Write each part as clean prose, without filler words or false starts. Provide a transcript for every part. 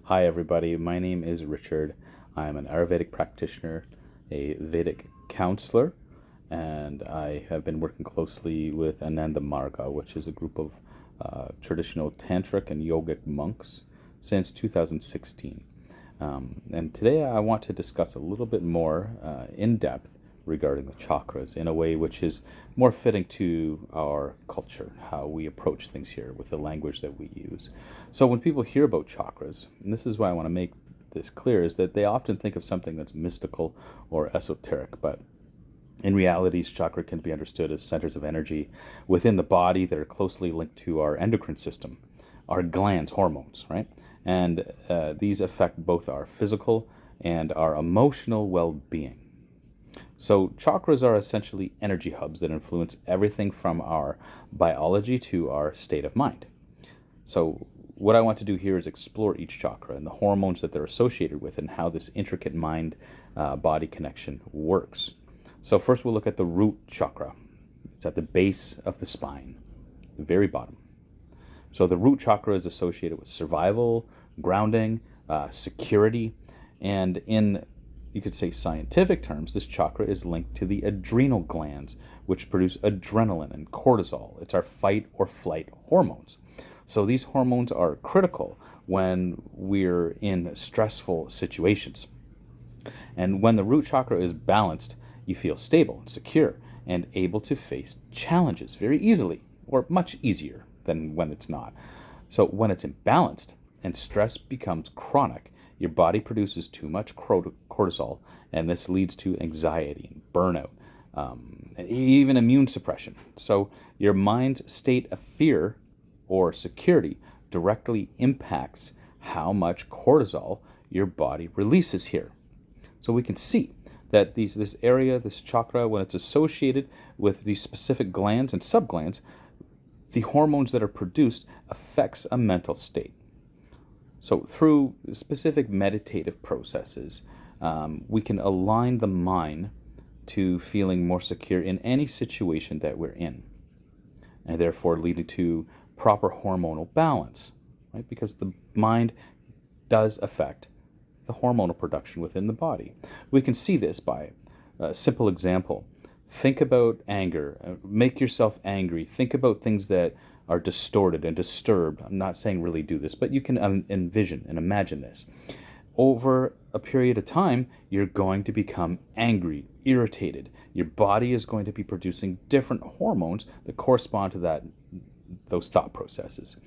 Hi, everybody. My name is Richard. I am an Ayurvedic practitioner, a Vedic counselor, and I have been working closely with Ananda Marga, which is a group of traditional tantric and yogic monks since 2016. And today I want to discuss a little bit more in depth regarding the chakras in a way which is more fitting to our culture, how we approach things here with the language that we use. So when people hear about chakras, and this is why I want to make this clear, is that they often think of something that's mystical or esoteric, but in reality, chakra can be understood as centers of energy within the body that are closely linked to our endocrine system, our glands, hormones, right? And these affect both our physical and our emotional well-being. So chakras are essentially energy hubs that influence everything from our biology to our state of mind. So what I want to do here is explore each chakra and the hormones that they're associated with and how this intricate mind-body connection works. So first we'll look at the root chakra. It's at the base of the spine, the very bottom. So the root chakra is associated with survival, grounding, security, and in, you could say, scientific terms, this chakra is linked to the adrenal glands, which produce adrenaline and cortisol. It's our fight or flight hormones. So these hormones are critical when we're in stressful situations. And when the root chakra is balanced, you feel stable and secure and able to face challenges very easily, or much easier than when it's not. So when it's imbalanced and stress becomes chronic, your body produces too much cortisol, and this leads to anxiety and burnout, and even immune suppression. So your mind's state of fear or security directly impacts how much cortisol your body releases here. So we can see that this area, this chakra, when it's associated with these specific glands and subglands, the hormones that are produced affects a mental state. So through specific meditative processes, we can align the mind to feeling more secure in any situation that we're in, and therefore leading to proper hormonal balance, right? Because the mind does affect the hormonal production within the body. We can see this by a simple example. Think about anger. Make yourself angry. Think about things that are distorted and disturbed. I'm not saying really do this, but you can envision and imagine this. Over a period of time, you're going to become angry, irritated. Your body is going to be producing different hormones that correspond to those thought processes.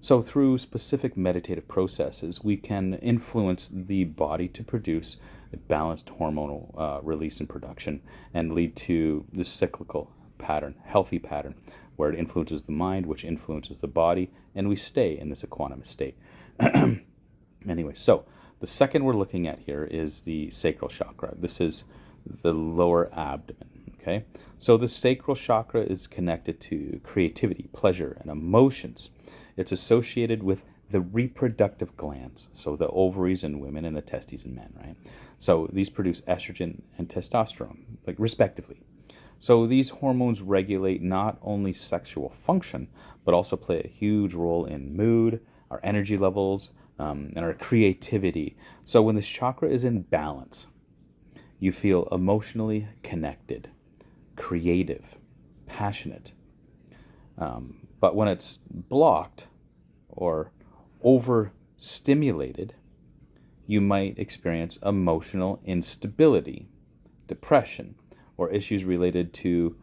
So through specific meditative processes, we can influence the body to produce a balanced hormonal release and production and lead to this cyclical pattern, healthy pattern, where it influences the mind, which influences the body, and we stay in this equanimous state. Anyway, so the second we're looking at here is the sacral chakra. This is the lower abdomen, okay? So the sacral chakra is connected to creativity, pleasure, and emotions. It's associated with the reproductive glands, so the ovaries in women and the testes in men, right? So these produce estrogen and testosterone, like respectively. So these hormones regulate not only sexual function, but also play a huge role in mood, our energy levels, and our creativity. So when this chakra is in balance, you feel emotionally connected, creative, passionate. But when it's blocked or overstimulated, you might experience emotional instability, depression, or issues related to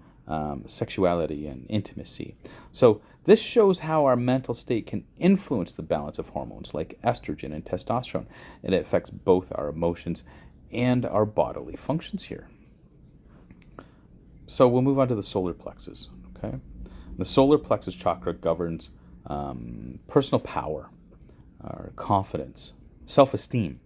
sexuality and intimacy. So this shows how our mental state can influence the balance of hormones like estrogen and testosterone, and it affects both our emotions and our bodily functions here. So we'll move on to the solar plexus, okay? The solar plexus chakra governs personal power, our confidence, self-esteem,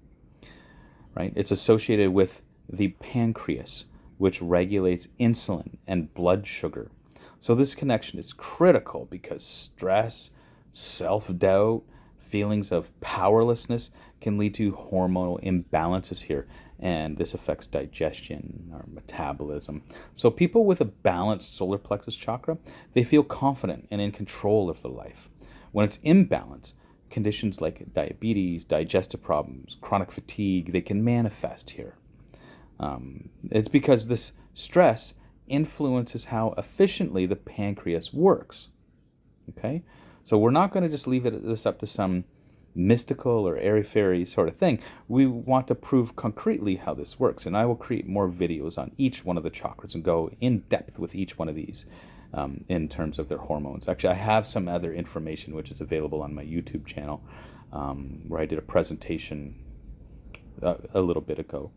right? It's associated with the pancreas, which regulates insulin and blood sugar. So this connection is critical because stress, self-doubt, feelings of powerlessness can lead to hormonal imbalances here, and this affects digestion, our metabolism. So people with a balanced solar plexus chakra, they feel confident and in control of their life. When it's imbalanced, conditions like diabetes, digestive problems, chronic fatigue, they can manifest here. It's because this stress influences how efficiently the pancreas works. Okay? So we're not going to just leave this up to some mystical or airy-fairy sort of thing. We want to prove concretely how this works, and I will create more videos on each one of the chakras and go in depth with each one of these in terms of their hormones. Actually, I have some other information which is available on my YouTube channel where I did a presentation a little bit ago.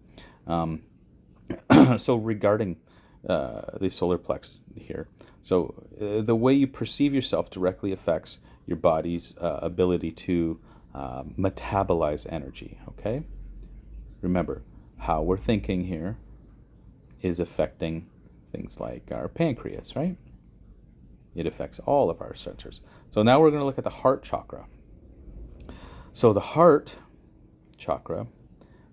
So regarding the solar plex here, so the way you perceive yourself directly affects your body's ability to metabolize energy, okay? Remember, how we're thinking here is affecting things like our pancreas, right? It affects all of our centers. So now we're going to look at the heart chakra. So the heart chakra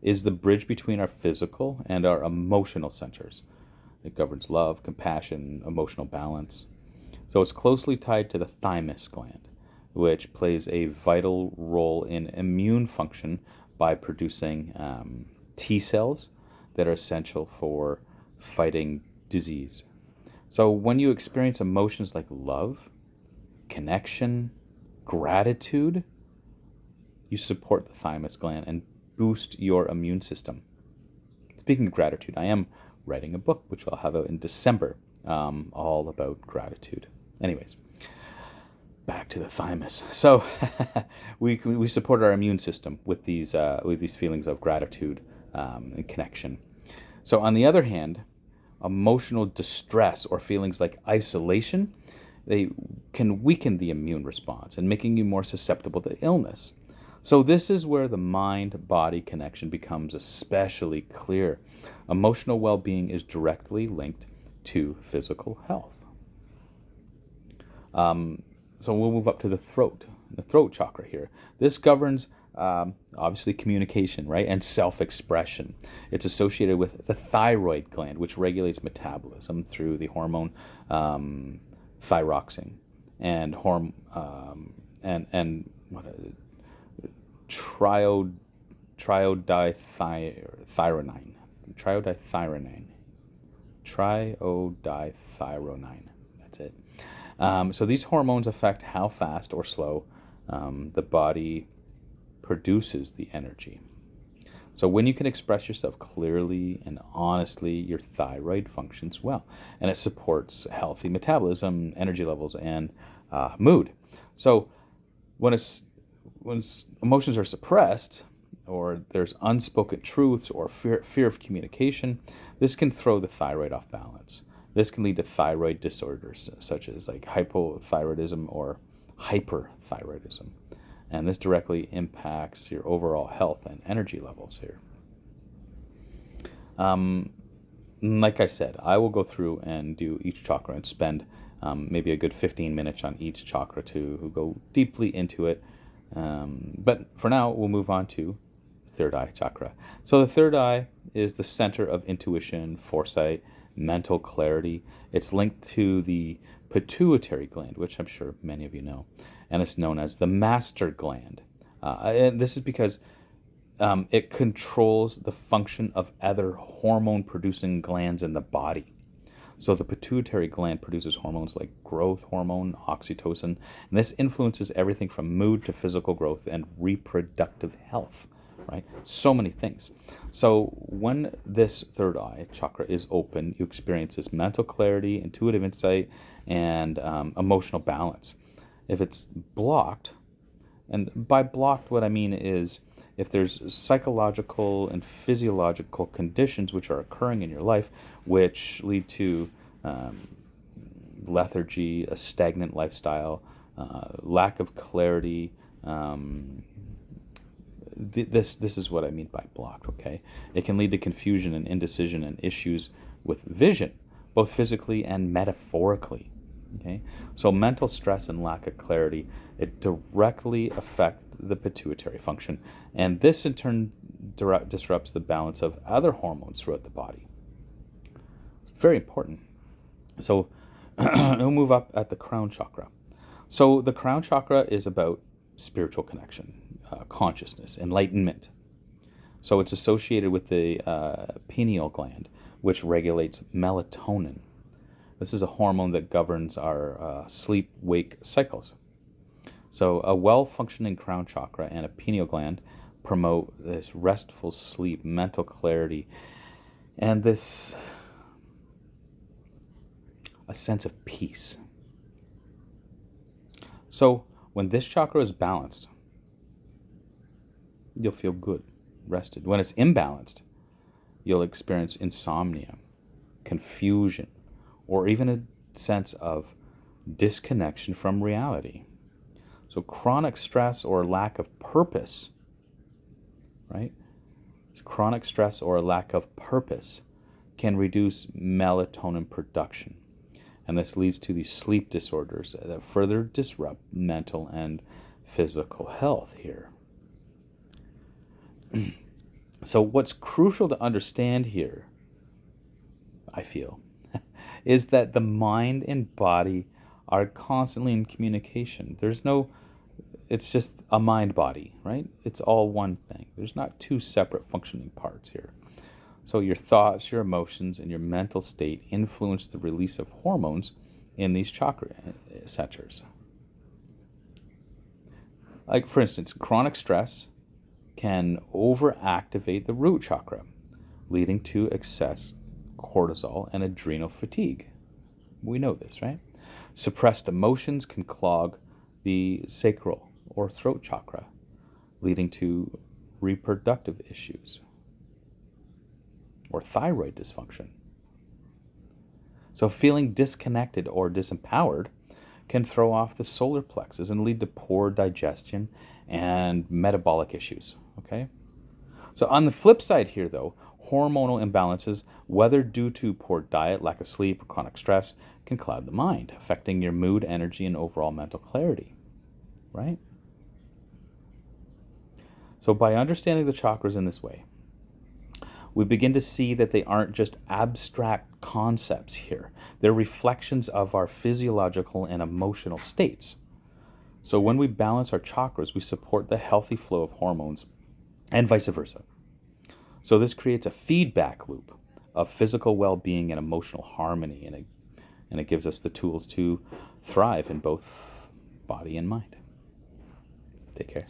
is the bridge between our physical and our emotional centers. It governs love, compassion, emotional balance. So it's closely tied to the thymus gland, which plays a vital role in immune function by producing T cells that are essential for fighting disease. So when you experience emotions like love, connection, gratitude, you support the thymus gland and boost your immune system. Speaking of gratitude, I am writing a book which I'll have out in December, all about gratitude. Anyways, back to the thymus. So we support our immune system with these feelings of gratitude and connection. So on the other hand, emotional distress or feelings like isolation, they can weaken the immune response and making you more susceptible to illness. So this is where the mind-body connection becomes especially clear. Emotional well-being is directly linked to physical health. So we'll move up to the throat chakra here. This governs obviously communication, right, and self-expression. It's associated with the thyroid gland, which regulates metabolism through the hormone thyroxine and triodithyronine. That's it. So these hormones affect how fast or slow the body produces the energy. So when you can express yourself clearly and honestly, your thyroid functions well, and it supports healthy metabolism, energy levels, and mood. So when emotions are suppressed, or there's unspoken truths or fear of communication, this can throw the thyroid off balance. This can lead to thyroid disorders such as like hypothyroidism or hyperthyroidism. And this directly impacts your overall health and energy levels here. Like I said, I will go through and do each chakra and spend maybe a good 15 minutes on each chakra to go deeply into it. But for now, we'll move on to third eye chakra. So the third eye is the center of intuition, foresight, mental clarity. It's linked to the pituitary gland, which I'm sure many of you know, and it's known as the master gland. And this is because it controls the function of other hormone-producing glands in the body. So the pituitary gland produces hormones like growth hormone, oxytocin, and this influences everything from mood to physical growth and reproductive health, right? So many things. So when this third eye chakra is open, you experience this mental clarity, intuitive insight, and emotional balance. If it's blocked, and by blocked what I mean is if there's psychological and physiological conditions which are occurring in your life which lead to lethargy, a stagnant lifestyle, lack of clarity, this is what I mean by blocked, okay? It can lead to confusion and indecision and issues with vision, both physically and metaphorically, okay? So mental stress and lack of clarity, it directly affect the pituitary function, and this in turn disrupts the balance of other hormones throughout the body. It's very important. So we'll move up at the crown chakra. So the crown chakra is about spiritual connection, consciousness, enlightenment. So it's associated with the pineal gland, which regulates melatonin. This is a hormone that governs our sleep-wake cycles. So a well-functioning crown chakra and a pineal gland promote this restful sleep, mental clarity, and this a sense of peace. So when this chakra is balanced, you'll feel good, rested. When it's imbalanced, you'll experience insomnia, confusion, or even a sense of disconnection from reality. So chronic stress or lack of purpose, right? Chronic stress or a lack of purpose can reduce melatonin production. And this leads to these sleep disorders that further disrupt mental and physical health here. So what's crucial to understand here, I feel, is that the mind and body are constantly in communication. It's just a mind-body, right? It's all one thing. There's not two separate functioning parts here. So your thoughts, your emotions, and your mental state influence the release of hormones in these chakra centers. Like, for instance, chronic stress can overactivate the root chakra, leading to excess cortisol and adrenal fatigue. We know this, right? Suppressed emotions can clog the sacral or throat chakra, leading to reproductive issues or thyroid dysfunction. So feeling disconnected or disempowered can throw off the solar plexus and lead to poor digestion and metabolic issues, okay? So on the flip side here, though, hormonal imbalances, whether due to poor diet, lack of sleep, or chronic stress, can cloud the mind, affecting your mood, energy, and overall mental clarity, right? So by understanding the chakras in this way, we begin to see that they aren't just abstract concepts here. They're reflections of our physiological and emotional states. So when we balance our chakras, we support the healthy flow of hormones and vice versa. So this creates a feedback loop of physical well-being and emotional harmony, and it gives us the tools to thrive in both body and mind. Take care.